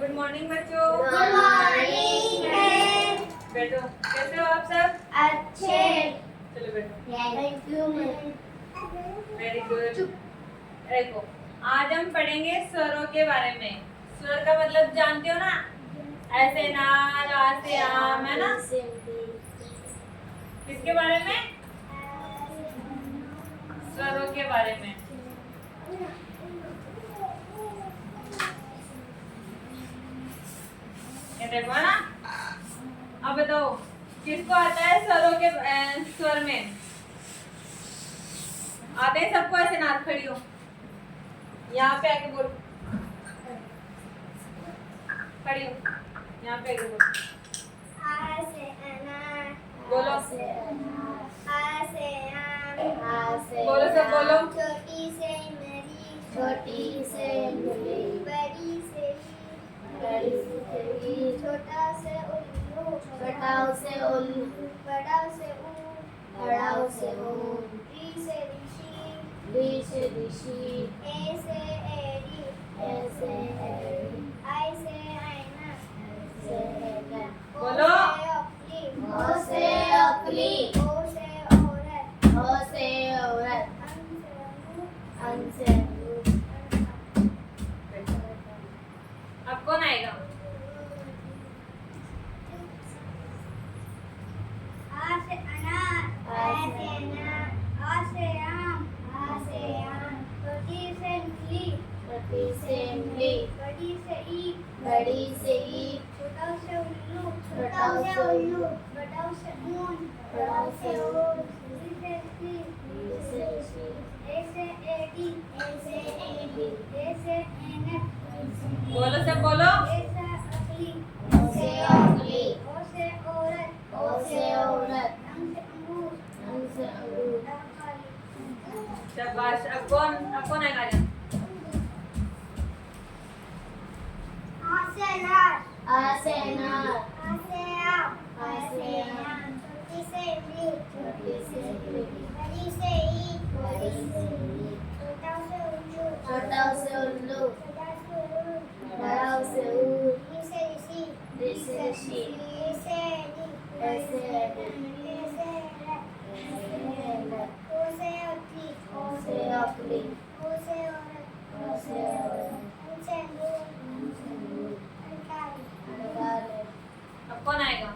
Good morning बच्चों। Good morning ma'am. बैठो, कैसे हो आप सब? अच्छे। चलो बैठो। Thank you ma'am. Very good. देखो, आज हम पढ़ेंगे स्वरों के बारे में। स्वर का मतलब जानते हो ना? ऐसे नार, आ से आम, है ना? किसके बारे में? स्वरों के बारे में। ये देखो, है ना? अब बताओ, किसको आता है स्वरों के स्वर में? आते हैं सबको? ऐसे नाक खड़ी हो, यहाँ पे आके बोलो, खड़ी हो, यहाँ पे आके बोलो। आ से अनार। बोलो। आ से आम। आ से बोलो, सब बोलो। छोटी से इमली। छोटी से इमली। बड़ी से ईख। बड़ी से ईख। छोटा से उल्लू। छोटा से उल्लू। बड़ा से ऊँट। बड़ा से ऊँट। री से ऋषि। री से ऋषि। ए से एड़ी। ए से एड़ी। आई से ऐनक। से ऐनक। बोलो। ओ से अकली। ओ से औरत। ओ से औरत। अन से अंगूर। अब कौन आएगा? आ से अनार। आ से अनार। आ से आम। आ से आम। छोटी से इमली। छोटी से इमली। बड़ी से ईख। बड़ी से ईख। छोटा से उल्लू। छोटा से उल्लू। बड़ा से ऊँट। बड़ा से ऊँट। री से ऋषि। री से ऋषि। ए से एड़ी। ए से एड़ी। ए से ऐनक। बोलो, सब बोलो। ए से अकली। ओ से अकली। ओ से औरत। ओ से औरत। अंग से अंगूर। अंग से अंगूर। शाबाश। अब कौन आएगा? आ से अनार। आ से अनार। आ से आम। आ से आम। छोटी से इमली। छोटी से इमली। बड़ी से ईख। बड़ी से ईख। छोटा से उल्लू। छोटा से उल्लू। बड़ा से ऊँट। री से ऋषि। री से ऋषि। ए से एड़ी। ए से एड़ी। ए से ऐनक। ए से ऐनक। ओ से अकली। ओ से अकली। ओ से औरत। ओ से औरत। अन से अंगूर। अन से अंगूर। अनकारी। अब कौन आएगा?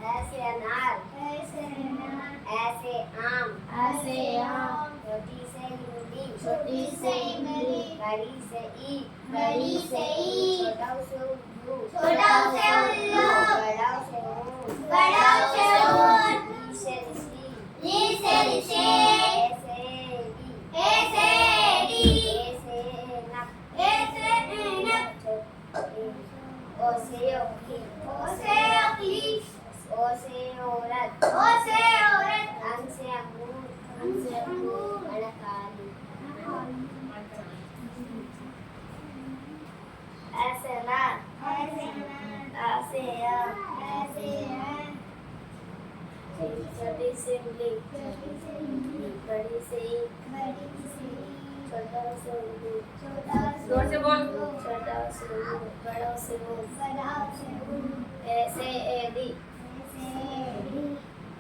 ऐसे अनार। ऐसे अनार। ऐसे आम। ऐसे आम। छोटी से इमली। छोटी से इमली। बड़ी से ईख। बड़ी से ईख। छोटा से उल्लू। छोटा से उल्लू। बड़ा से ऊँट। बड़ा से ऊँट। री से ऋषि। री से ऋषि। ए से एड़ी। ए से एड़ी। ए से ऐनक। ए से ऐनक। ओ से अकली। ओ से अकली। ओ से औरत। ओ से औरत। अन से अंगूर। अन से अंगूर। अनकारी। ऐसे अनार। ऐसे अनार। ऐसे आम। ऐसे आम। छोटी से इमली। छोटी से इमली। बड़ी से ईख। बड़ी से ईख। छोटा से उल्लू। छोटा से जोर से बोल। छोटा से उल्लू। बड़ा से ऊँट। बड़ा से ऊँट। ऐसे एड़ी।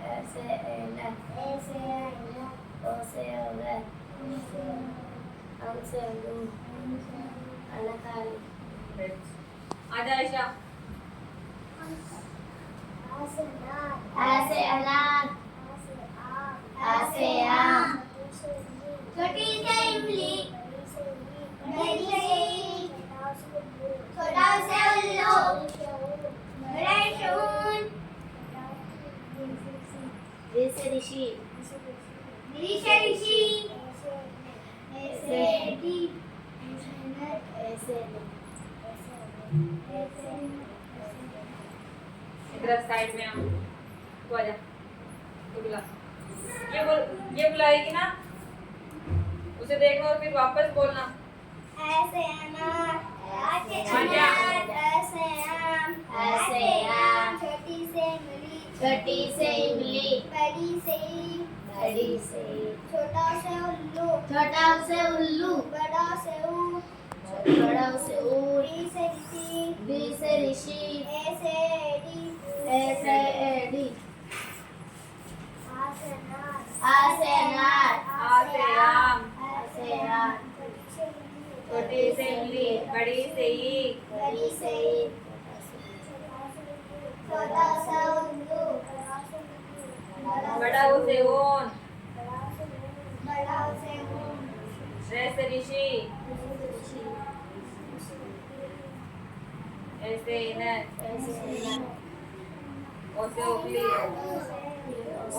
ऐसे ऐनक। ऐसे ऐनक। ओ से औरत। अन से अंगूर। अनकारी। आजा आयशा। ऐसे अनार। ऐसे आम। छोटी से इमली। बड़ी से ईख। छोटा से उल्लू। बड़ा से ऊँट। री से ऋषि। री से ऋषि। ऐसे एड़ी। ऐसे इधर साइड में आ, तू आजा, तू बुला। ये बुलाएगी ना, उसे देखना और फिर वापस बोलना। ऐसे अनार। ऐसे आजा। अनार। ऐसे आम। ऐसे आम। छोटी से इमली। छोटी से इमली। बड़ी से ईख। बड़ी से ईख। छोटा से उल्लू। छोटा से उल्लू। बड़ा से ऊँट। बड़ा से ऊँट। री से ऋषि, बी से ऋषि, ए से एडी, ए से एडी, आ से अनार, आ से अनार, आ से आम, आ से आम, छोटी से इमली, बड़ी से ईख, बड़ी से ईख, छोटा सा उल्लू, बड़ा से ऊन, बड़ा से ऊन, रे से ऋषि, ए से इनर, ओ से उगली,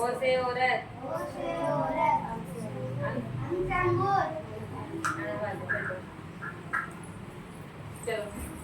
ओ से औरत, ओ से औरत, अंगूर, चलो